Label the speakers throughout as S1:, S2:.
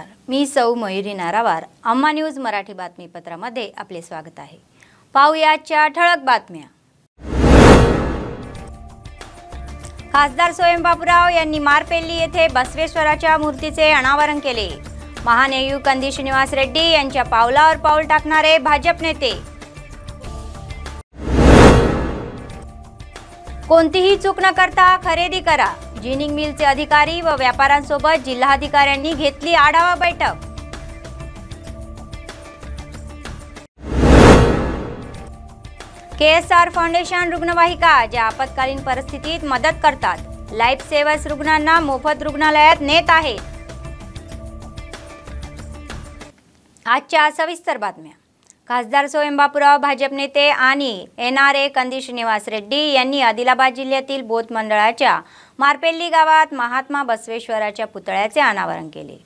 S1: नमस्कार, मी सौ मयुरी नारावार. अम्मा न्यूज मराठी बातमीपत्रामध्ये आपले स्वागत आहे. पाहुयाच्या ठळक बातम्या. खासदार स्वयं बापूराव यांनी मारपेल्ली येथे बसवेश्वराच्या मूर्तीचे अनावरण केले. महानेयू कंदी श्रीनिवास रेड्डी यांच्या पावलावर पाऊल टाकणारे भाजप नेते. कोणतीही चूक न करता खरेदी करा. जिनिंग मिलचे अधिकारी व व्यापाऱ्यांसोबत जिल्हाधिकाऱ्यांनी घेतली आढावा बैठक. KSR फाउंडेशन रुग्णवाहिका ज्या आपत्कालीन परिस्थितीत मदत करतात. लाईफ सेवर्स रुग्णांना मोफत रुग्णालयात नेत आहेत. आजच्या सविस्तर बातम्या. खासदार स्वयं बापूराव भाजप नेते आणि NRA कंदी श्रीनिवास रेड्डी यांनी आदिलाबाद जिल्ह्यातील बोथ मंडळाच्या मारपेल्ली गावात महात्मा बसवेश्वराच्या पुतळ्याचे अनावरण केले.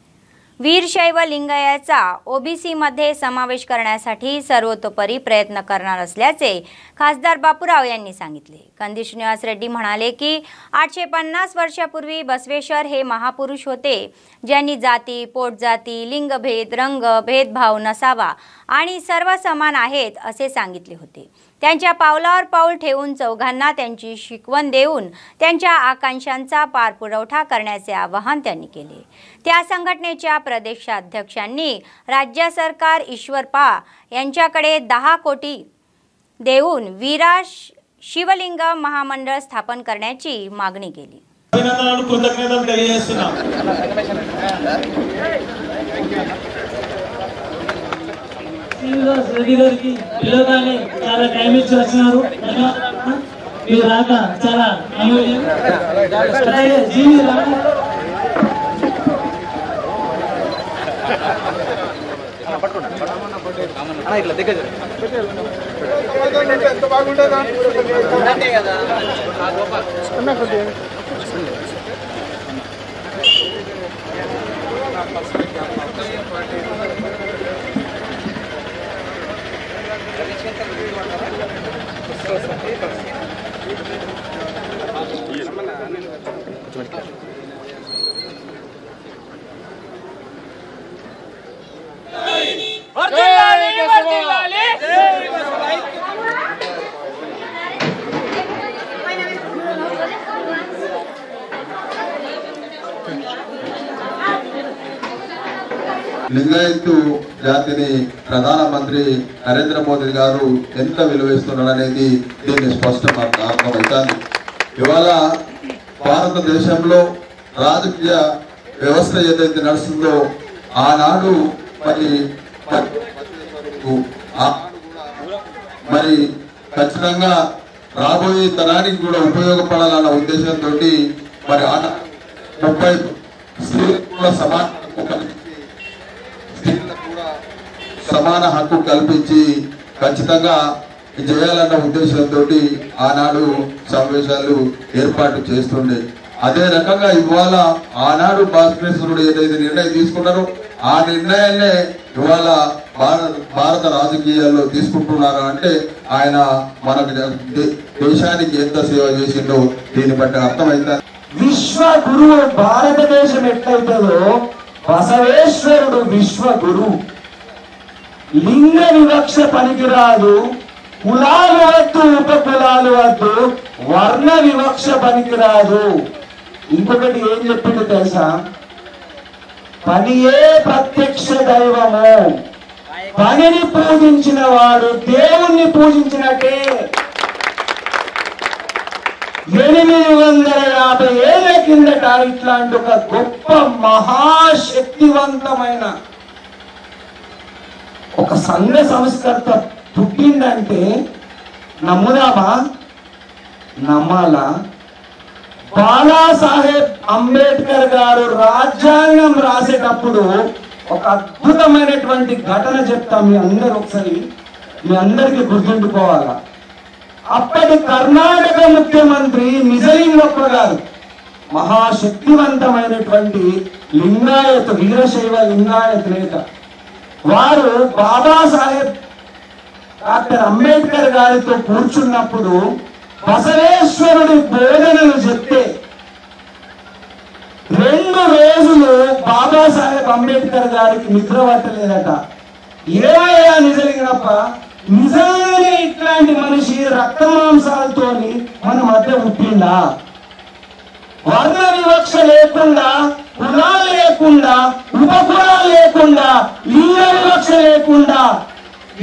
S1: वीरशैव लिंगायतचा OBC मध्ये समावेश करण्यासाठी सर्वतोपरी प्रयत्न करणार असल्याचे खासदार बापूराव यांनी सांगितले. कंदी श्रीनिवास रेड्डी म्हणाले की 850 वर्षापूर्वी बसवेश्वर हे महापुरुष होते ज्यांनी जाती, पोटजाती, लिंगभेद, रंग भेदभाव नसावा आणि सर्व समान आहेत असे सांगितले होते. त्यांच्या पावलावर पाऊल ठेवून चौघांना त्यांची शिकवण देऊन त्यांच्या आकांक्षांचा पारपुरवठा करण्याचे आवाहन त्यांनी केले. त्या संघटनेच्या प्रदेशाध्यक्षांनी राज्य सरकार ईश्वर पा यांच्याकडे 10 कोटी देऊन वीरा शिवलिंग महामंडळ स्थापन करण्याची मागणी केली.
S2: చాలా టైం ఇచ్చి వచ్చినారు. మీరు రాక చాలా
S3: ఎంత బాగుంటుందా
S4: లింగాయత్ జాతిని ప్రధానమంత్రి నరేంద్ర మోదీ గారు ఎంత విలువిస్తున్నారనేది దీన్ని స్పష్టంగా అర్థమవుతుంది. ఇవాళ భారతదేశంలో రాజకీయ వ్యవస్థ ఏదైతే నడుస్తుందో ఆనాడు మరి ఖచ్చితంగా రాబోయే తరానికి కూడా ఉపయోగపడాలన్న ఉద్దేశంతో మరి 30 స్త్రీలకు సమాన హక్కు కల్పించి ఖచ్చితంగా చేయాలన్న ఉద్దేశంతో ఆనాడు సమావేశాలు ఏర్పాటు చేస్తుండే. అదే రకంగా ఇవాళ ఆనాడు బసవేశ్వరుడు ఏదైతే నిర్ణయం తీసుకున్నారో ఆ నిర్ణయాన్నే ఇవాళ భారత రాజకీయాల్లో తీసుకుంటున్నారు. అంటే ఆయన మన దేశానికి ఎంత సేవ చేసిందో దీన్ని బట్టి అర్థమైంది.
S2: విశ్వ గురువు భారతదేశం ఎట్లయితుందో బసవేశ్వరుడు విశ్వ గురువు. లింగ వివక్ష పనికిరాదు, కులాలు వద్దు, ఉపకులాలు వద్దు, వర్ణ వివక్ష పనికిరాదు. ఇంకొకటి ఏం చెప్పిండు తెలుసా? పనియే ప్రత్యక్ష దైవము. పనిని పూజించిన వాడు దేవుణ్ణి పూజించినట్టే. 850 ఏళ్ల కిందట ఇట్లాంటి ఒక గొప్ప మహాశక్తివంతమైన ఒక సంఘ సంస్కర్త పుట్టిందంటే నమ్ముదామా? నమ్మాలా? బాలాసాహెబ్ అంబేద్కర్ గారు రాజ్యాంగం రాసేటప్పుడు ఒక అద్భుతమైనటువంటి ఘటన చెప్తాం. మీ అందరూ ఒకసారి మీ అందరికి గుర్తుండిపోవాలా. అప్పటి కర్ణాటక ముఖ్యమంత్రి నిజలింగప్ప గారు మహాశక్తివంతమైనటువంటి లింగాయత్ వీరశైవ లింగాయత్ నేత. వారు బాబాసాహెబ్ డాక్టర్ అంబేద్కర్ గారితో కూర్చున్నప్పుడు బసవేశ్వరుడి బోధనలు చెప్తే
S3: 2 రోజులు బాబాసాహెబ్ అంబేద్కర్ గారికి నిద్ర పట్టలేదట. ఏమయ్యా నిజలింగప్ప, నిజంగానే ఇట్లాంటి మనిషి రక్త మాంసాలతోని మన మధ్య పుట్టిందా? వర్ణ వివక్ష లేకుండా, కులాలు లేకుండా, ఉపకులాలు లేకుండా, లింగ వివక్ష లేకుండా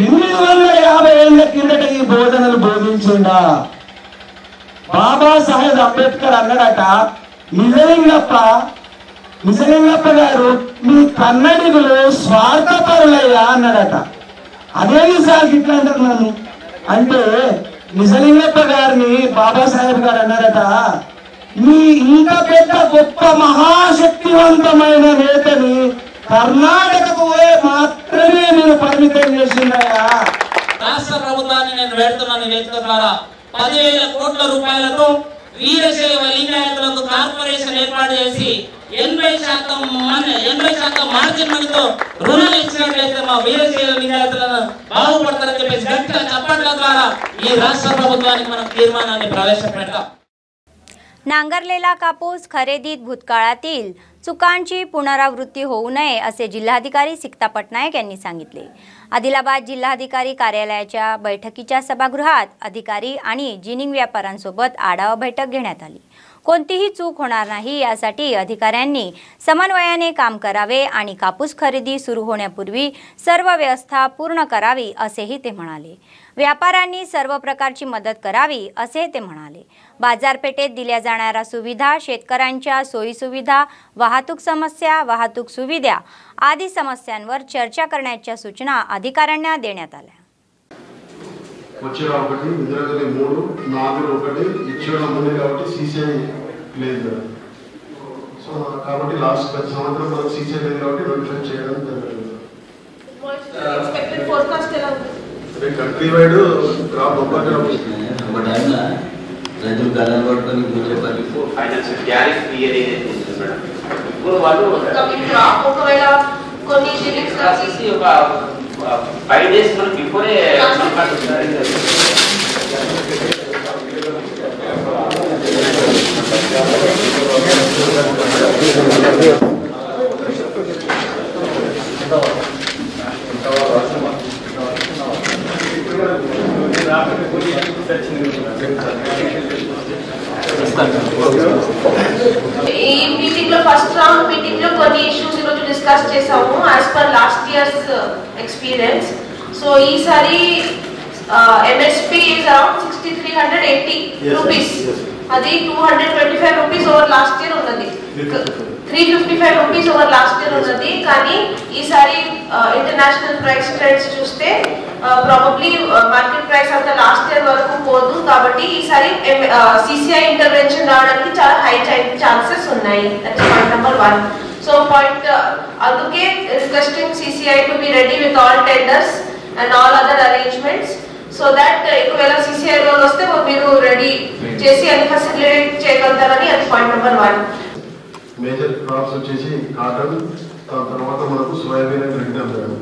S3: 850 ఏళ్ల కిందట ఈ బోధనలు బోధించిందా? బాబాసాహెబ్ అంబేద్కర్ అన్నాడట, నిజలింగప్ప గారు మీ కన్నడిగులు స్వార్థపరులయ్యా అన్నాడట. అదేంటి సార్ ఇట్లా అంటారు నన్ను అంటే, నిజలింగప్ప గారిని బాబాసాహెబ్ గారు అన్నారట, మీ ఇంత పెద్ద గొప్ప మహాశక్తివంతమైన నేతని కర్ణాటకకు మాత్రమే నేను పరిమితం చేసిందయ్యా.
S5: రాష్ట్ర ప్రభుత్వాన్ని నేను వేడుతున్నాను వేదిక ద్వారా 10,000 కోట్ల రూపాయలతో వీరశైవ లింగాయతులకు కార్పొరేషన్ ఏర్పాటు చేసి 80% మార్జిన్ మనీతో రుణాలు ఇచ్చినట్లయితే మా వీరశైవ లింగాయతులను బాగుపడతారని చెప్పేసి గట్టిగా చప్పట్ల ద్వారా ఈ రాష్ట్ర ప్రభుత్వానికి మనం తీర్మానాన్ని ప్రవేశపెడతాం.
S1: नांगरलेला कापूस खरेदीत भूतकाळातील चुकांची पुनरावृत्ती होऊ नये असे जिल्हाधिकारी सिक्ता पटनायक यांनी सांगितले. आदिलाबाद जिल्हाधिकारी कार्यालयाच्या बैठकीच्या सभागृहात अधिकारी आणि जिनिंग व्यापाऱ्यांसोबत आढावा बैठक घेण्यात आली. कोणतीही चूक होणार नाही यासाठी अधिकाऱ्यांनी समन्वयाने काम करावे आणि कापूस खरेदी सुरू होण्यापूर्वी सर्व व्यवस्था पूर्ण करावी असेही ते म्हणाले. व्यापाऱ्यांनी सर्व प्रकारची मदत करावी असे ते म्हणाले. बाजारपेठेत दिल्या जाणाऱ्या सुविधा, शेतकऱ्यांच्या सोयीसुविधा, वाहतूक समस्या, वाहतूक सुविधा आदी समस्यांवर चर्चा करण्याच्या सूचना अधिकाऱ्यांना देण्यात आल्या.
S6: వచ్చిన ఒకటి ఇందిరాగాంధీ 3 4 ఒకటి ఇచ్చిన 3 కాబట్టి సీసీఐ లేదు. సో కాబట్టి లాస్ట్ సంవత్సరం మనకు సీసీఐ లేదు కాబట్టి నోటిఫై చేయడం జరిగింది. ఎక్స్పెక్టెడ్ ఫోర్కాస్ట్ ఎలా ఉంది? కంట్రీ వైడ్ క్రాప్ బొబ్బర్ రైతులు గణన పట్టుకొని కూర్చోపాలి ఫైనాన్షియల్ గ్యారెంటీ క్లియర్ ఏదైతే ఉంటుంది మేడం. ఇప్పుడు వాళ్ళు క్రాప్ ఒకవేళ కొన్ని జిల్లాస్ రాసి ఒక 5 days బిఫోరే
S7: ఈ మీటింగ్ లో ఫస్ట్ రౌండ్ మీటింగ్ లో కొన్ని ఇష్యూస్ ఈరోజు డిస్కస్ చేసాము as per last years experience. So ఈసారి ఎంఎస్పీ ఈజ్ అరౌండ్ 6380 రూపీస్, అది 225 రూపీస్ ఓవర్ లాస్ట్ ఇయర్ ఉన్నది, 355 రూపీస్ ఓవర్ లాస్ట్ ఇయర్ ఉన్నది. కానీ ఈసారి ఇంటర్నేషనల్ ప్రైస్ ట్రెండ్స్ చూస్తే ప్రాబబ్లీ మార్కెట్ ప్రైస్ అంతా లాస్ట్ ఇయర్ వరకు పోదు. కాబట్టి ఈసారి సిసిఐ ఇంటర్వెన్షన్ రావడానికి చాలా హై ఛాన్సెస్ ఉన్నాయి. That's point number 1. So point అందుకే requesting CCI to be ready with all tenders and all other arrangements so that ఒకవేళ సిసిఐ రోల్ వస్తే మీరు రెడీ చేసి అది ఫెసిలిటేట్ చేయగలుగుతారని అది పాయింట్ నెంబర్ 1.
S6: మేజర్ క్రాప్స్ వచ్చేసి కాటన్, తర్వాత మనకు సోయాబీన్ అండ్ రెడ్ అంటారు.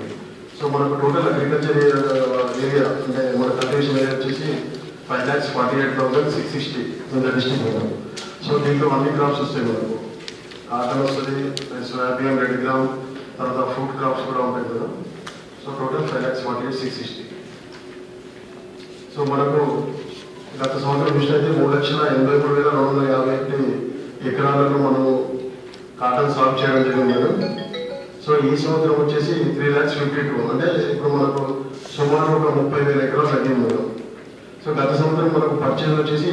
S6: సో మనకు టోటల్ అగ్రికల్చర్ ఏరియా అంటే మన కల్టివేషన్ ఏరియా వచ్చేసి 5,48,660 in the district madam. So దీంట్లో అన్ని క్రాప్స్ వస్తాయి మనకు. కాటన్ వస్తుంది, సోయాబీన్, రెడ్ గ్రామ్, తర్వాత ఫ్రూట్ క్రాప్స్ కూడా ఉంటాయి కదా. So total 5,48,660. సో మనకు గత సంవత్సరం చూసినైతే 3,83,251 ఎకరాలలో మనం కాటన్ సాగు చేయడం జరిగింది మేడం. సో ఈ సంవత్సరం వచ్చేసి 3,52,000 అంటే ఇప్పుడు మనకు సుమారు ఒక 30,000 ఎకరాలు తగ్గింది మేడం. సో గత సంవత్సరం మనకు పర్చేజ్ వచ్చేసి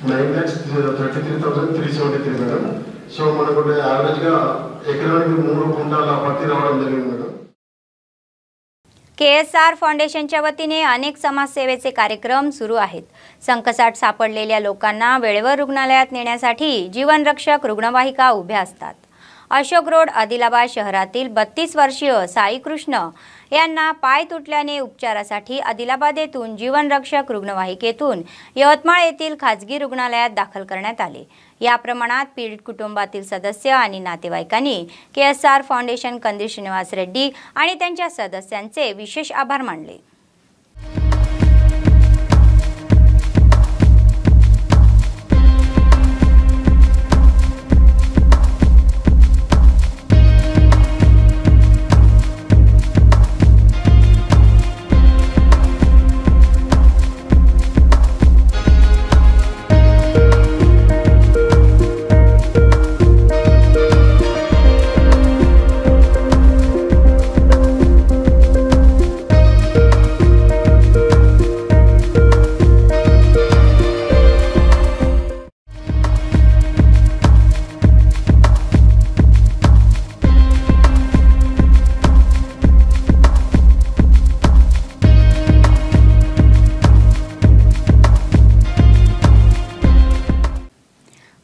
S6: 9,33,373 మేడం. సో మనకు యావరేజ్గా ఎకరానికి 3 క్వింటాల పత్తి రావడం జరిగింది మేడం.
S1: KSR फाउंडेशनच्या वतीने अनेक समाजसेवेचे कार्यक्रम सुरू आहेत. संकटात सापडलेल्या लोकांना वेळेवर रुग्णालयात नेण्यासाठी जीवनरक्षक रुग्णवाहिका उभ्या असतात. अशोक रोड आदिलाबाद शहरातील 32 वर्षीय साई कृष्ण यांना पाय तुटल्याने उपचारासाठी आदिलाबाद येथून जीवनरक्षक रुग्णवाहिकेतून यवतमाळ येथील खाजगी रुग्णालयात दाखल करण्यात आले. या प्रमाणात पीडित कुटुंबातील सदस्य आणि नातेवाईकांनी KSR फाउंडेशन कंदी श्रीनिवास रेड्डी आणि त्यांच्या सदस्यांचे विशेष आभार मानले.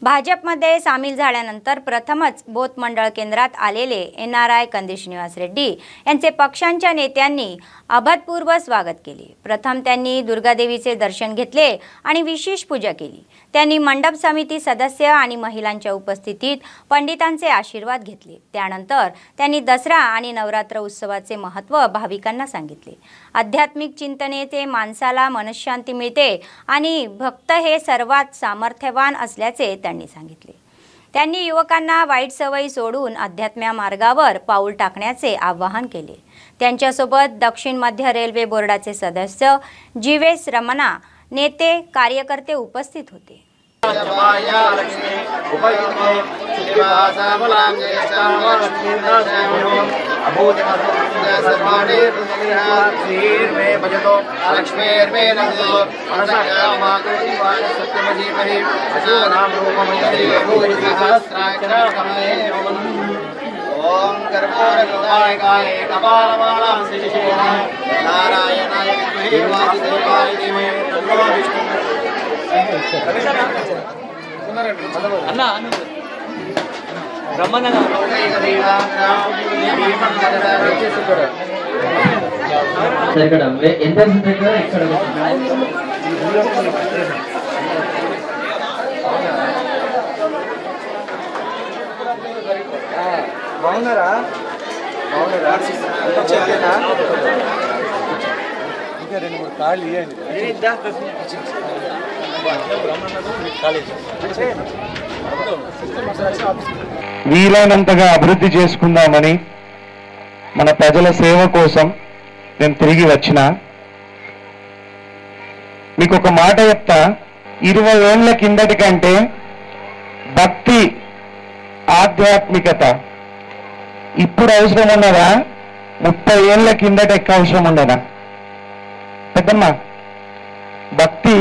S1: भाजपमध्ये सामील झाल्यानंतर प्रथमच बोथ मंडळ केंद्रात आलेले NRI कंदी श्रीनिवास रेड्डी यांचे पक्षांच्या नेत्यांनी अभूतपूर्व स्वागत केले। प्रथम त्यांनी दुर्गादेवीचे दर्शन घेतले आणि विशेष पूजा केली। त्यांनी मंडप समिती सदस्य आणि महिलांच्या उपस्थितीत पंडितांचे आशीर्वाद घेतले। त्यानंतर त्यांनी दसरा आणि नवरात्र उत्सवाचे महत्त्व भाविकांना सांगितले। आध्यात्मिक चिंतनेचे माणसाला मनशांती मिळते आणि भक्त हे सर्वात सामर्थ्यवान असल्याचे त्यांनी सांगितले। त्यांनी युवकांना वाईट सवयी सोडून अध्यात्म मार्गावर पाऊल टाकण्याचे आवाहन केले। त्यांच्यासोबत दक्षिण मध्य रेल्वे बोर्डाचे सदस्य जीवेस रमणा, नेते, कार्यकर्ते उपस्थित होते।
S8: ओम कर्पूरगोपाय गाये कपालमालां श्रीशेषाय नारायणाय विद्महे वासुदेवाय धीमहि तन्नो विष्णुः अन्ना ब्रह्मनगा ఇక్కడ ఎంత ఇక్కడ బాగున్నారా బాగున్నారా ఇంకా 2-3 కార్లు ఇవ్వండి
S3: వీలైనంతగా అభివృద్ధి చేసుకుందామని మన ప్రజల సేవ కోసం నేను తిరిగి వచ్చిన మీకు ఒక మాట చెప్తా 20 ఏళ్ల కిందటి కంటే భక్తి ఆధ్యాత్మికత ఇప్పుడు అవసరం ఉన్నదా 30 ఏళ్ల కిందట ఎక్కువ అవసరం ఉండదా పెద్దమ్మ భక్తి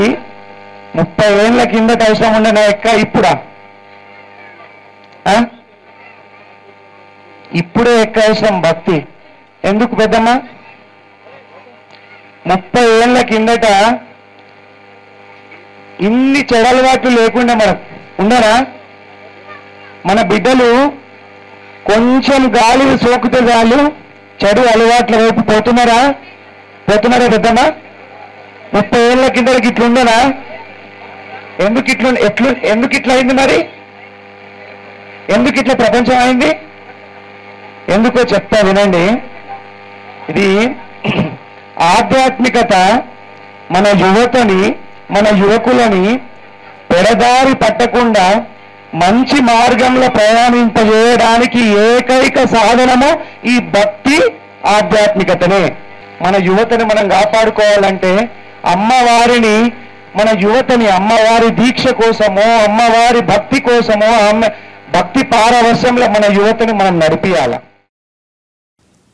S3: 30 ఏళ్ల కిందట అవసరం ఉండదా ఎక్కువ ఇప్పుడా ఇప్పుడే ఎక్కువ అవసరం భక్తి ఎందుకు పెద్దమ్మ 30 ఏళ్ల కిందట ఇన్ని చెడలవాట్లు లేకుండా మనకు ఉండరా మన బిడ్డలు కొంచెం గాలి సోకితే చాలు చెడు అలవాట్ల వైపు పోతున్నారా పెద్దమ్మా 30 ఏళ్ల కిందకి ఇట్లుండనా ఎందుకు ఇట్లా అయింది మరి ఎందుకు ఇట్లా ప్రపంచం అయింది ఎందుకో చెప్తా వినండి ఇది ఆధ్యాత్మికత మన యువతని మన యువకులని పెడదారి పట్టకుండా మంచి మార్గంలో ప్రయాణింపజేయడానికి ఏకైక సాధనము ఈ భక్తి ఆధ్యాత్మికతనే మన యువతని మనం కాపాడుకోవాలంటే అమ్మవారిని మన యువతని అమ్మవారి దీక్ష కోసమో అమ్మవారి భక్తి కోసమో भक्ती पारवश्यंला मन युवतनी మనం నడిపియాల।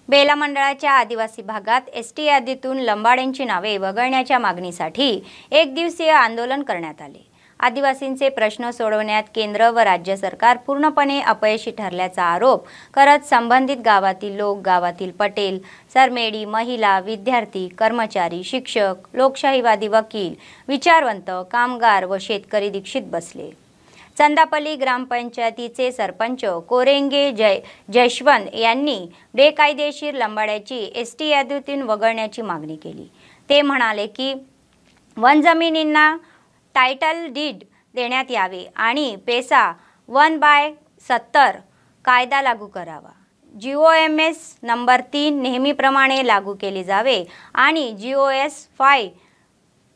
S1: बेला मंडळाच्या आदिवासी भागात ST यादीतून लंबाड्यांची नावे वगळण्याच्या मागणीसाठी एक दिवसीय आंदोलन करण्यात आले। आदिवासींचे प्रश्न सोडवण्यात केंद्र व राज्य सरकार पूर्णपणे अपयशी ठरल्याचा आरोप करत संबंधित गावातील लोक, गावातील पटेल, सरमेडी, महिला, विद्यार्थी, कर्मचारी, शिक्षक, लोकशाहीवादी वकील, विचारवंत, कामगार व शेतकरी दीक्षित बसले। चंदापल्ली ग्रामपंचायतीचे सरपंच कोरेंगे जयश्वंत यांनी बेकायदेशीर लंबाड्याची ST यादीतून वगळण्याची मागणी केली। ते म्हणाले की वन जमिनींना टायटल डीड देण्यात यावे आणि पेसा 1/70 कायदा लागू करावा। GOMS नंबर 3 नेहमीप्रमाणे लागू केले जावे आणि GOS 5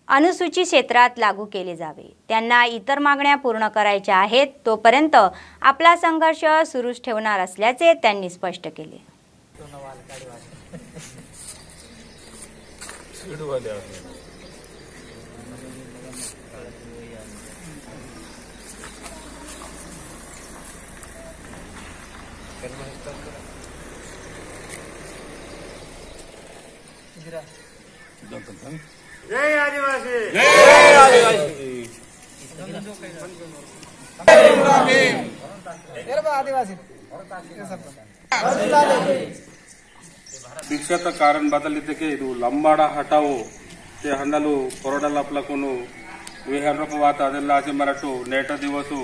S1: अनुसूचित क्षेत्रात लागू केले जावे। त्यांना इतर मागण्या पूर्ण करायच्या आहेत, तोपर्यंत आपला संघर्ष सुरूच ठेवणार असल्याचे त्यांनी स्पष्ट केले।
S8: जय आदिवासी, जय आदिवासी,
S9: ಭಿಕ್ಷತ ಕಾರಣ ಬದಲಿದ್ದಕ್ಕೆ ಇದು ಲಂಬಾಡ ಹಟಾವು ते हंडालू कोरडाला आपला कोणू विहार वाता ಅದೆಲ್ಲ ಆಚೆ ಮರಟು ನೇಟ ದಿವಸು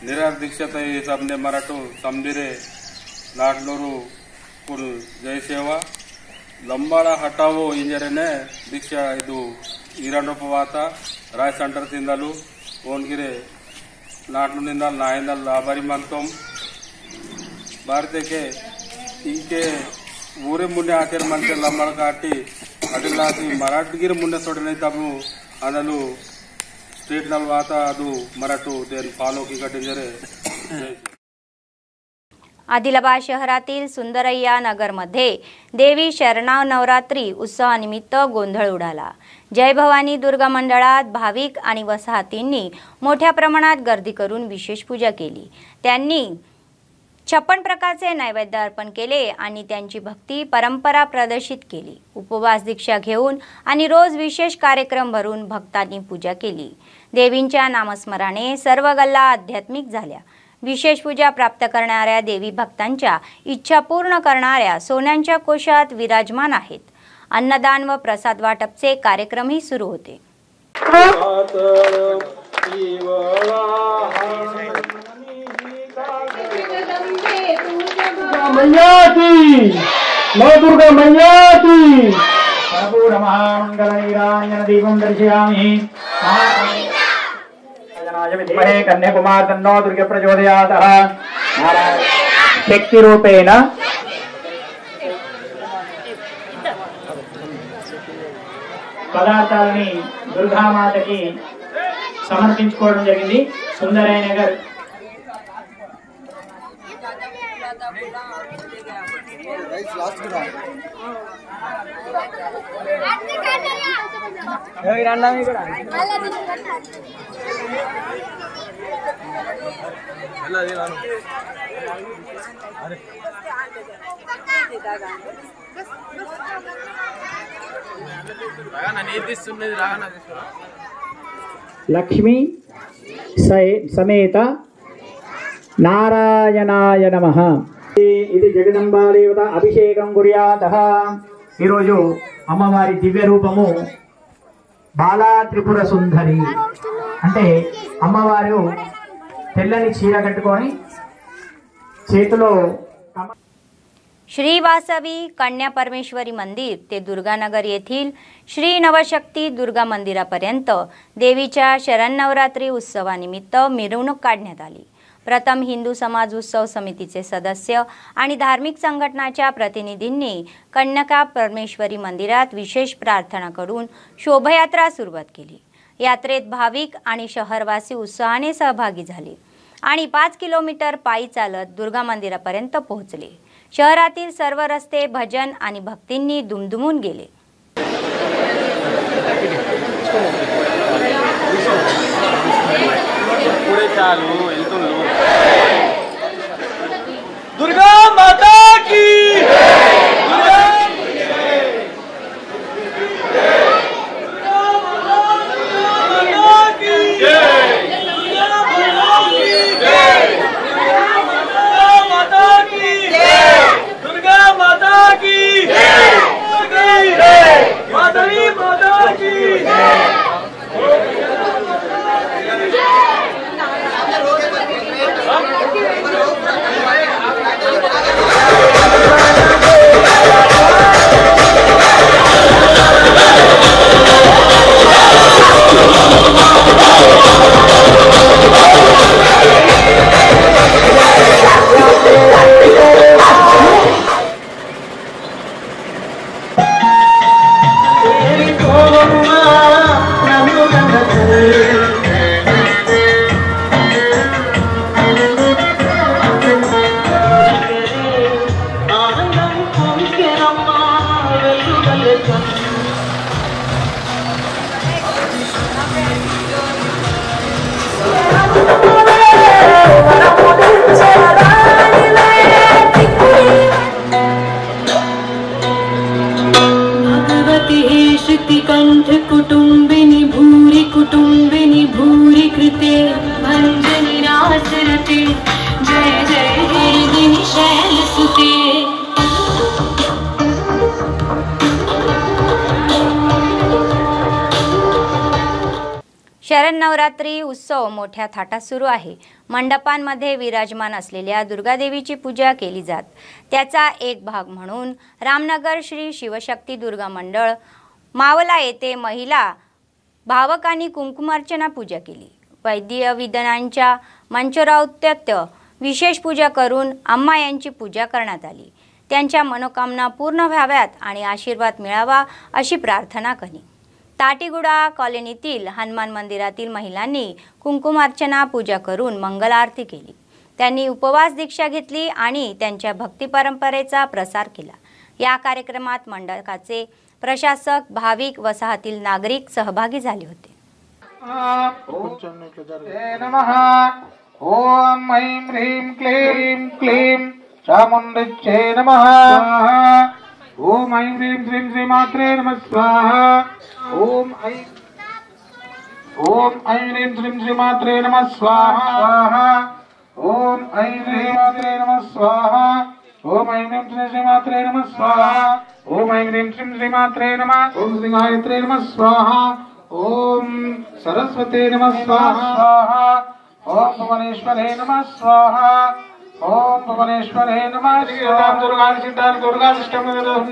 S9: निरादीक्षत सबने मराठो समदिरे लाडलोरू कुल जय सेवा लंबाड़ा हटावो इंजरेने दीक्षा इदु ಈರಂಡೋಪವಾತ ರಾಯ್ ಸೆಂಟರ್ ತಿಂದಲು ಓನ್ಗಿರೆ ನಾಟ್ನಿಂದ ನಾಯಿಂದಲ್ ಆಭಾರಿ ಮಂತೋಂ ಭಾರತಕ್ಕೆ ಇಂಕೆ ಊರೇ ಮುಂದೆ ಹಾಕಿರ ಮಂತೆ ಲಂಬಳ ಕಾಟಿ ಅಡಿಲಾಸಿ ಮರಾಠಗಿರಿ ಮುಂದೆ ಸೊಡನೆ ತಬು ಅದಲು ಸ್ಟೇಟ್ ನಲ್ಲಿ ವಾತ ಅದು ಮರಾಠು ದೇನ್ ಫಾलो की कटिंजरे
S1: आदिलाबाद शहरातील सुंदरय्या नगरमध्ये देवी शरणाव नवरात्री उत्सवानिमित्त गोंधळ उडाला। जय भवानी दुर्गा मंडळात भाविक आणि वसाहतींनी मोठ्या प्रमाणात गर्दी करून विशेष पूजा केली। त्यांनी 56 प्रकारचे नैवेद्य अर्पण केले आणि त्यांची भक्ती परंपरा प्रदर्शित केली। उपवास दीक्षा घेऊन आणि रोज विशेष कार्यक्रम भरून भक्तांनी पूजा केली। देवींच्या नामस्मरणाने सर्व गल्ला आध्यात्मिक झाल्या। विशेष पूजा प्राप्त करणाऱ्या देवी भक्तांच्या इच्छा पूर्ण करणाऱ्या सोन्यांच्या कोशात विराजमान आहेत। अन्नदान व प्रसाद वाटपचे कार्यक्रमही सुरू होते।
S2: दुर्गा मैया की कर्पूर महामंगल निरांजन दीपं दर्शयामि विद्महे कन्याकुमार तन्नो दुर्गे प्रचोदयात् शक्ति रूपेण పదార్థాలని దుర్గామాతకి సమర్పించుకోవడం జరిగింది। సుందరయ్య నగర్ లక్ష్మీ సమేత నారాయణాయ నమః। ఇది జగదంబా దేవత అభిషేకం కుర్యాతః। ఈరోజు అమ్మవారి దివ్య రూపము బాలా త్రిపుర సుందరి అంటే అమ్మవారు తెల్లని చీర కట్టుకొని చేతిలో
S1: श्री वासवी कन्या परमेश्वरी मंदिर ते दुर्गानगर येथील श्री नवशक्ती दुर्गा मंदिरापर्यंत देवीच्या शरण्नवरात्री उत्सवानिमित्त मिरवणूक काढण्यात आली। प्रथम हिंदू समाज उत्सव समितीचे सदस्य आणि धार्मिक संघटनाच्या प्रतिनिधींनी कन्यका परमेश्वरी मंदिरात विशेष प्रार्थना करून शोभायात्रा सुरुवात केली। यात्रेत भाविक आणि शहरवासी उत्साहाने सहभागी झाले आणि 5 किलोमीटर पायी चालत दुर्गा मंदिरापर्यंत पोहोचले। शहरातील सर्व रस्ते भजन आणि भक्तींनी दुमदुमून गेले।
S8: दुर्गा माता की
S1: शरद उत्सव मोठ्या थाटात सुरू आहे। मंडपांमध्ये विराजमान असलेल्या दुर्गादेवीची पूजा केली जात। त्याचा एक भाग म्हणून रामनगर श्री शिवशक्ती दुर्गा मंडळ मावला येथे महिला भावकांनी कुंकुमार्चना पूजा केली। वैद्य विधानांच्या मंचरावत्यात विशेष पूजा करून अम्मा यांची पूजा करण्यात आली। त्यांच्या मनोकामना पूर्ण व्हाव्यात आणि आशीर्वाद मिळावा अशी प्रार्थना केली। ताटीगुडा कॉलनीतील हनुमान मंदिरातील महिलांनी कुंकुमार्चना पूजा करून मंगल आरती केली। त्यांनी उपवास दीक्षा घेतली आणि त्यांच्या भक्ती परंपरेचा प्रसार केला। या कार्यक्रमात मंडळाचे प्रशासक, भाविक, वसाहतील नागरिक सहभागी झाले होते।
S3: नमः ओम ऐं ह्रीं क्लीं क्लीं चामुण्डीच्यै नमः ओम ऐं ह्रीं श्रीं श्रीमात्रे नमः स्वाहा ओम ऐं ह्रीं श्रीं श्रीमात्रे नमः स्वाहा ओम ऐं ह्रीं मात्रे नमः स्वाहा ओम ऐं ह्रीं श्रीं श्रीमात्रे नमः स्वाहा ओम ऐं ह्रीं श्रीं श्रीमात्रे नमः ओम श्री गायत्रे नमः स्वाहा ओम सरस्वती नमः स्वाहा ओम भुवनेश्वरे नमः स्वाहा ओम भुवनेश्वरे नमः श्रीराम दुर्गा सिद्धार्थ दुर्गा सिस्टम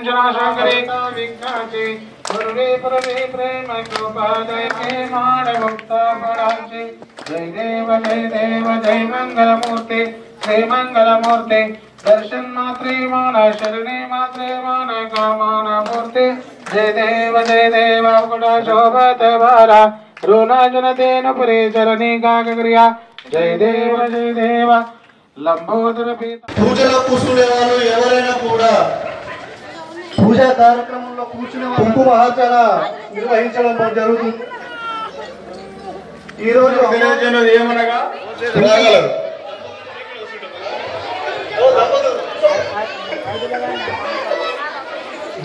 S3: जनाशंकरे विघ्नाचे गुरुवे परवे प्रेम कृपादय के मान मुक्ता पराचे जय देव जय मंगल मूर्ति श्री मंगल मूर्ति दर्शन मात्रे माना शरणे मात्रे माना कामान मूर्ति जय देव गुणा शोभत भारा ऋणा जनतेन पुरे चरणी काक्रिया जय देव లంబోదర
S10: పూజలో కూర్చునే వాళ్ళు ఎవరైనా కూడా పూజా కార్యక్రమంలో కూర్చునే కుంకుమ ఆర్చన నిర్వహించడం జరుగుతుంది। ఈ రోజు ఏమనగా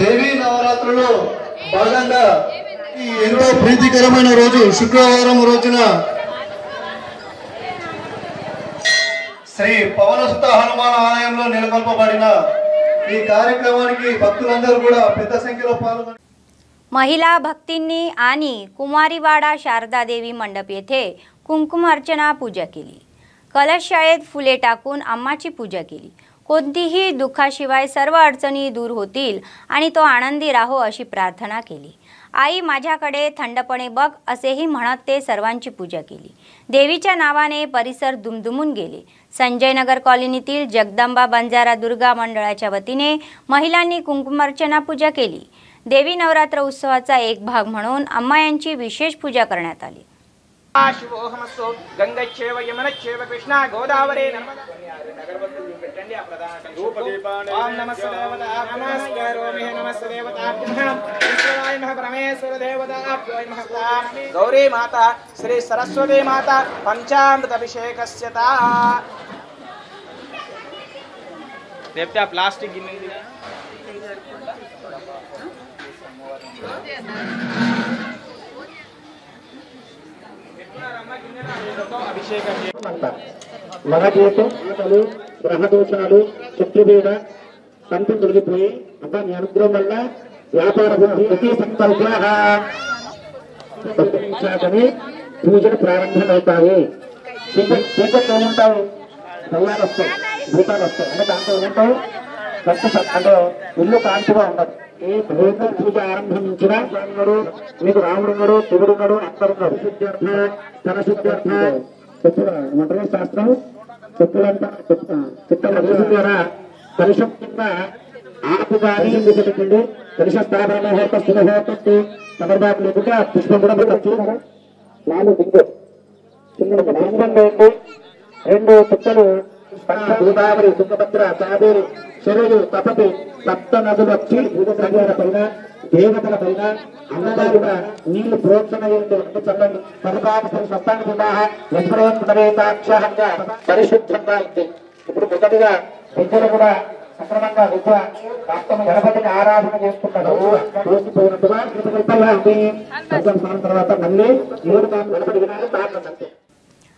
S10: దేవీ నవరాత్రులు భాగంగా ఎంతో ప్రీతికరమైన రోజు శుక్రవారం రోజున శ్రీ పవనసుత హనుమాన్ ఆలయంలో నెలకొల్పబడిన ఈ కార్యక్రమానికి భక్తులందరూ కూడా పెద్ద సంఖ్యలో పాల్గొని
S1: महिला भक्तींनी आणि कुमारीवाडा शारदा देवी मंडप येथे कुंकुम अर्चना पूजा केली। कलश शाळेत फुले टाकून अम्माची पूजा केली। कोणतीही दुःखाशिवाय सर्व अडचणी दूर होतील आणि तो आनंदी राहो अशी प्रार्थना केली। आई माझ्याकडे थंडपणे बघ असेही म्हणत ते सर्वांची पूजा केली। देवीच्या नावाने परिसर दुमदुमून गेले। संजयनगर कॉलनीतील जगदंबा बंजारा दुर्गा मंडळाच्या वतीने महिलांनी कुंकुमार्चना पूजा केली। देवी नवरात्र उत्सवाचा एक भाग म्हणून अम्मा यांची विशेष पूजा करण्यात आली।
S8: शिवोहमस्तु गंगच्छेव यमुनच्छेव कृष्णा गोदावरी नगरवत्तुली प्रधान ओम नमस्ते देवता नमस्कारोमि नमस्ते देवता ईश्वराय नमः परमेश्वर देवता नमः गौरी माता श्री सरस्वती माता पंचामृत अभिषेकस्यता देवता प्लास्टिक गिन्ने
S3: మగజీతం ఆటలు గ్రహదోషాలు శత్రువేద సంతం తొలగిపోయి అంతా నీ అనుగ్రహం వల్ల వ్యాపార బుద్ధి సంకల్పాలని పూజలు ప్రారంభమవుతాయి। చీకట్లో ఉంటావు, దయ్యాలు వస్తాయి, భూతాలు వస్తాయి, అంటే దాంట్లో ఉంటావు అంటే ఇల్లు కాంతిగా ఉండదు। ఈ భూత పూజ ఆరంభించిన మీకు రాముడున్నాడు, శివుడున్నాడు, అక్కడున్నాడు శుద్ధ్యర్థ ధన శుద్ధ్యర్థ చెప్పుల మంత్ర శాస్త్రం చెప్పులంతా చిత్తల ద్వారా కలుషం కింద ఆపు కానీ పెట్టండి। కలుష స్థాపన హోత శుభహోతు సమర్బాబు లేకుండా పుష్పం కూడా పెట్టచ్చు। 4 దింగు చిన్న రెండు పుట్టలు గోదావరి, తుంగభద్ర, కావేరి, చెరువులు, తపతి, సప్త నదులు వచ్చి భూతసాగర పైన దేవతల పైన అన్నదాలుగా నీళ్లు ప్రోత్సహించే చల్లండి। పరిపాలన స్వస్థానికుండా యశ్వరేతాక్షంగా పరిశుద్ధంగా ఉంది। ఇప్పుడు మొదటిగా విద్యలు కూడా సక్రమంగా విద్య గణపతిని ఆరాధన చేసుకుంటారు। దోసిపోయినట్టుగా స్నానం తర్వాత మళ్ళీ 7 గణపతి వినాలి ప్రార్థన।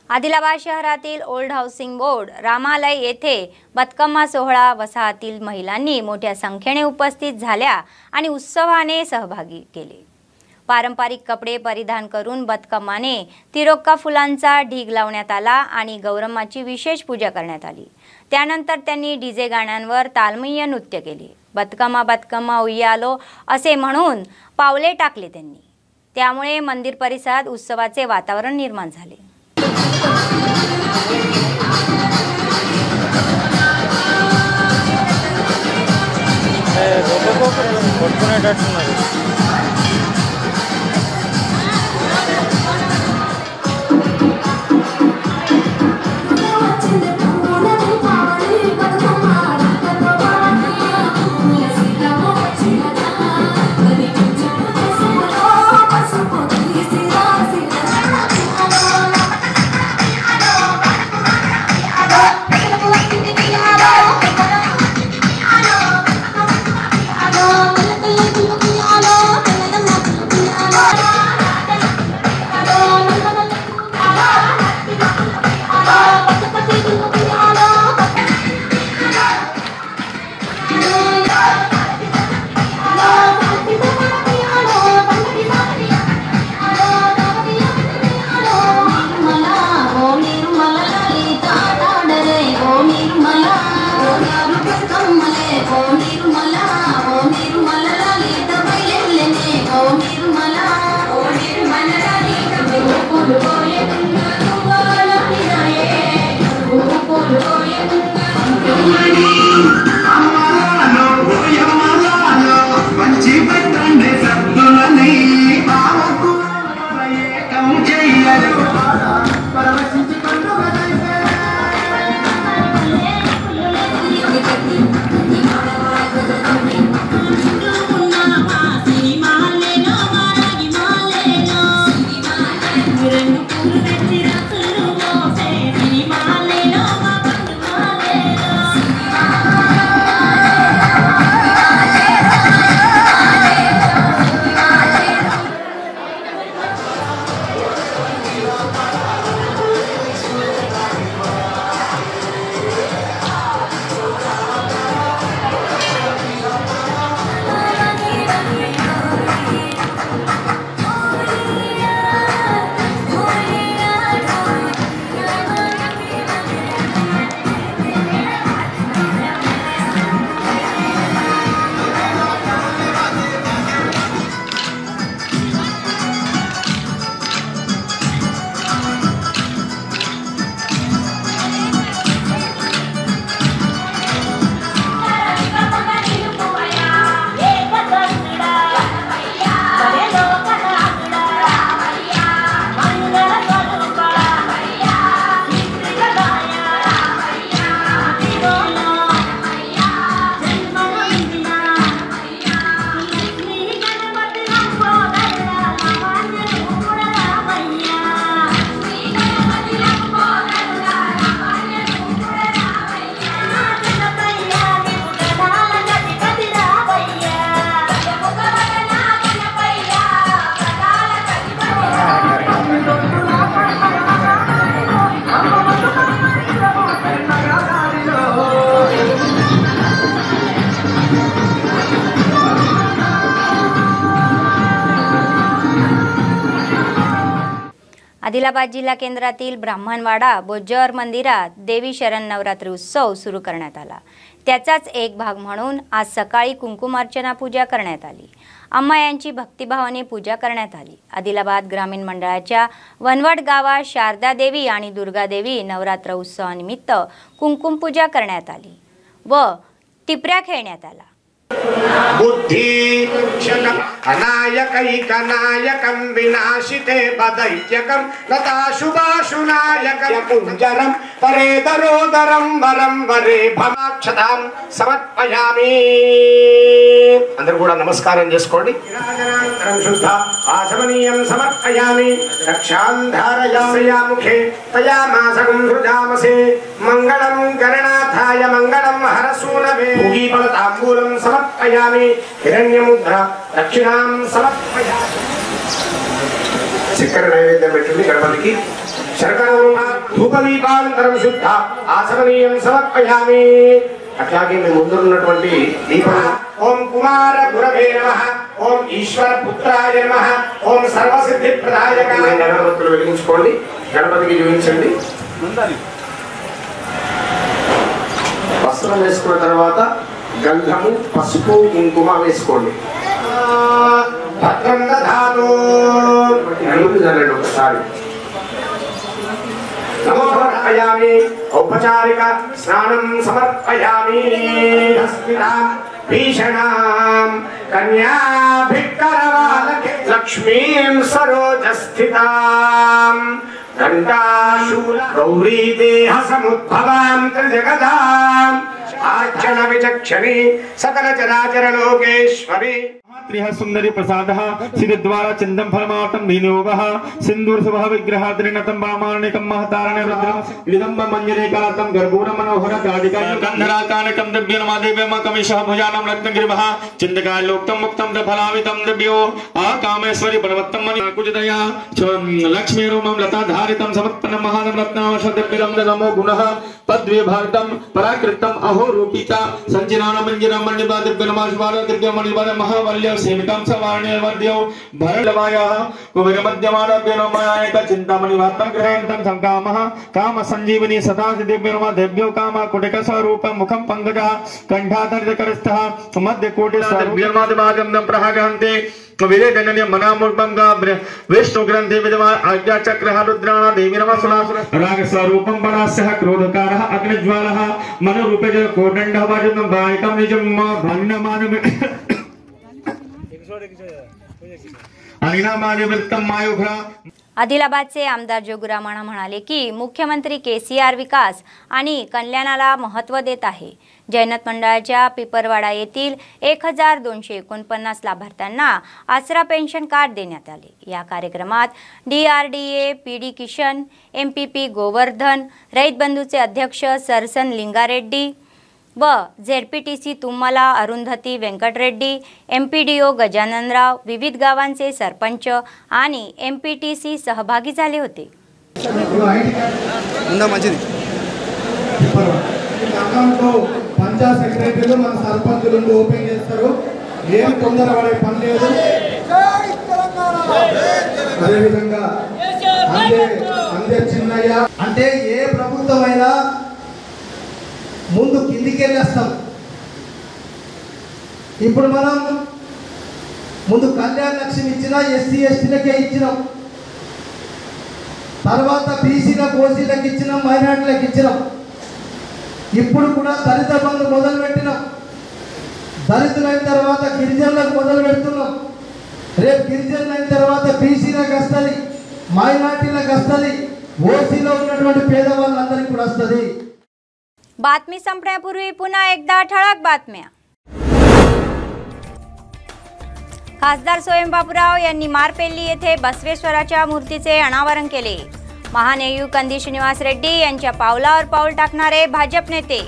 S1: आदिलाबाद शहरातील ओल्ड हाऊसिंग बोर्ड रामालय येथे बतकम्मा सोहळा वसाहतील महिलांनी मोठ्या संख्येने उपस्थित झाल्या आणि उत्सवाने सहभागी केले। पारंपरिक कपडे परिधान करून बतकम्माने तिरोक्का फुलांचा ढीग लावण्यात आला आणि गौरम्माची विशेष पूजा करण्यात आली। त्यानंतर त्यांनी डीजे गाण्यांवर तालमीय नृत्य केले। बतकम्मा बतकम्मा उय्यालो असे म्हणून पावले टाकले त्यांनी। त्यामुळे मंदिर परिसरात उत्सवाचे वातावरण निर्माण झाले। आदिलाबाद जिल्हा केंद्रातील ब्राह्मणवाडा बोज्जर मंदिरात देवी शरण नवरात्री उत्सव सुरू करण्यात आला। त्याचाच एक भाग म्हणून आज सकाळी कुंकुमार्चना पूजा करण्यात आली। अम्मा यांची भक्तिभावाने पूजा करण्यात आली। आदिलाबाद ग्रामीण मंडळाच्या वनवट गावात शारदा देवी आणि दुर्गा देवी नवरात्र उत्सवानिमित्त कुंकुम पूजा करण्यात आली व टिपऱ्या खेळण्यात आला।
S11: बुद्धि अनायकैकनायकं विनाशिते बदैत्यकं लताशुभाशुनायकं कुञ्जरं परेदरोदरं वरं वरे भवाक्षतां समर्पयामि। అందరూ కూడా నమస్కారం చేసుకోండి। విరాజనానంతరం శుద్ధ ఆచమనీయం సమర్పయామి। రక్షాంధారయాముఖే తయామాసకం సృజామసే మంగళం గణనాథాయ మంగళం హరసూనవే భూగీపలతాంబూలం సమర్పయామి। హిరణ్యముద్ర దక్షిణాం సమర్పయామి। చక్కెర నైవేద్యం పెట్టండి గణపతికి। శర్కరూప ధూపదీపానంతరం శుద్ధ ఆచమనీయం సమర్పయామి। అట్లాగే మీ ముందు ఉన్నటువంటి దీపం ओम कुमार गुरवे नमः ओम ईश्वर पुत्राय नमः ओम सर्वसिद्धि प्रदायकाय अगरबत्తులు వెలిగించుకోండి గణపతికి చూపించండి వస్త్రం వేసుకున్న తర్వాత గంధము పసుపు కుంకుమ వేసుకోండి భద్రం దధాతు నలుగురు ఒకసారి नमो समर्पयामि औपचारिक स्नानं समर्पयामि हस्तिनां भीषणां कन्याभिक्करवालके लक्ष्मीं सरोजस्थितां घण्टाशूल गौरी देह समुद्भवां त्रिजगदां आर्चन विचक्षणी सकल चराचर लोकेश्वरी
S12: सुंदरी प्रसाद सिद्धिद्वारा चंदम फलमावटम विनियोगः सिंदूर सुभः विग्रह त्रिनतम प्रामाणिकम महतारण रुद्रम विदम्ब मंजरेकातम गर्भूर मनोहर गादिका गंधराकानकम दिव्यनमादेव्यम कमिशः भुजानम रत्नगिरिभः चिंतकालोक्तम मुक्तम दफलावितम दिव्यो आकामेश्वरी बलवत्तम कुजदया लक्ष्मी रूपम लताधारितम समत्पन्नम महानम रत्नावश दिव्यम नमो गुणः पद्विभारतम पराकृतम अहो रूपिता संचिनान मंजरम मणिबा दिव्यनमाश्वार दिव्यमणिबा महावल्य सेवितं सवार्ण्य मध्यो भरलवायाः कुबेरमध्यमानव्यनोमयायक चिन्तामणिवात्तं ग्रहन्तं संकामः काम संजीवनी सदा दिव्यनोम देव्यो काम कुटिकस्वरूप मुखं पंकजः कंठाधरकरस्थः मध्यकोटिस्वरूपं प्रहागन्ते विजयजननी मनामूर्पं का विष्णु ग्रंथि विद्यमान आज्ञा चक्रः रुद्राणा देवी नमस्सुरासुर राग स्वरूपं वरास्यः क्रोधकारः अग्निज्वालः मनोरूपज कोदण्डः वाजुनं वायकं निजं भन्नमानम
S1: आदिलाबादचे आमदार जोगुराम राणा म्हणाले की मुख्यमंत्री केसीआर विकास आणि कल्याणाला महत्त्व देत आहे। जैनत मंडळाच्या पिपरवाडा येथील 1249 लाभार्थ्यांना आसरा पेन्शन कार्ड देण्यात आले। या कार्यक्रमात DRDA PD Kishan, MPP Govardhan, रैत बंधूचे अध्यक्ष सरसन लिंगारेड्डी व ZPTC तुम्हाला अरुंधती वेंकटरेड्डी, MPDO गजाननराव, विविध गावांचे सरपंच आणि MPTC सहभागी झाले होते।
S10: పంచాయత్ సెక్రటరీలు మన సర్పంచులు ఓపెన్ చేస్తారు, ఏం తొందర పడే పని లేదు। అదేవిధంగా అందే చిన్నయ్య అంటే ఏ ప్రభుత్వమైనా ముందు కిందికెళ్ళేస్తాం। ఇప్పుడు మనం ముందు కళ్యాణ లక్ష్మి ఇచ్చినా SC STలకే ఇచ్చినాం, తర్వాత బీసీలకు ఓసీలకు ఇచ్చినాం, మైనార్టీలకు ఇచ్చినాం। ఇప్పుడు కూడా దళిత బంధు మొదలు పెట్టినాం, దళితులైన తర్వాత గిరిజనులకు మొదలు పెడుతున్నాం। రేపు గిరిజనులైన తర్వాత బీసీలకు వస్తుంది, మైనార్టీలకు వస్తుంది, ఓసీలో ఉన్నటువంటి పేదవాళ్ళందరికీ కూడా వస్తుంది।
S1: बातमी संपण्यापूर्वी पुन्हा एकदा ठळक बातम्या। खासदार स्वयं बापूराव यांनी मारपेल्ली येथे बसवेश्वराच्या मूर्तीचे अनावरण केले। महानेयू कंदी श्रीनिवास रेड्डी यांच्या पावलावर पाऊल टाकणारे भाजप नेते।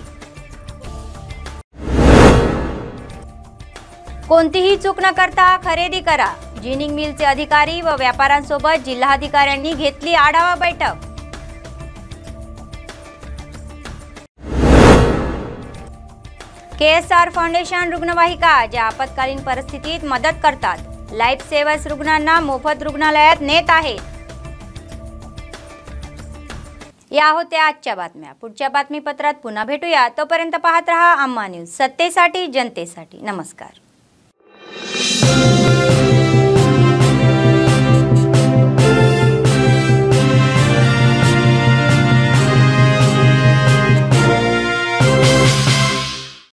S1: कोणतीही चूक न करता खरेदी करा, जिनिंग मिलचे अधिकारी व व्यापाऱ्यांसोबत जिल्हाधिकाऱ्यांनी घेतली आढावा बैठक। KSR फाउंडेशन रुग्णवाहिका ज्या आपत्कालीन परिस्थितीत मदत करतात, लाईफ सेवर्स रुग्णांना मोफत रुग्णालयात नेत आहेत। या होत्या आजच्या बातम्या। पुढच्या बातमीपत्रात पुन्हा भेटूया, तोपर्यंत पाहत रहा अम्मा न्यूज, सत्तेसाठी जनतेसाठी। नमस्कार।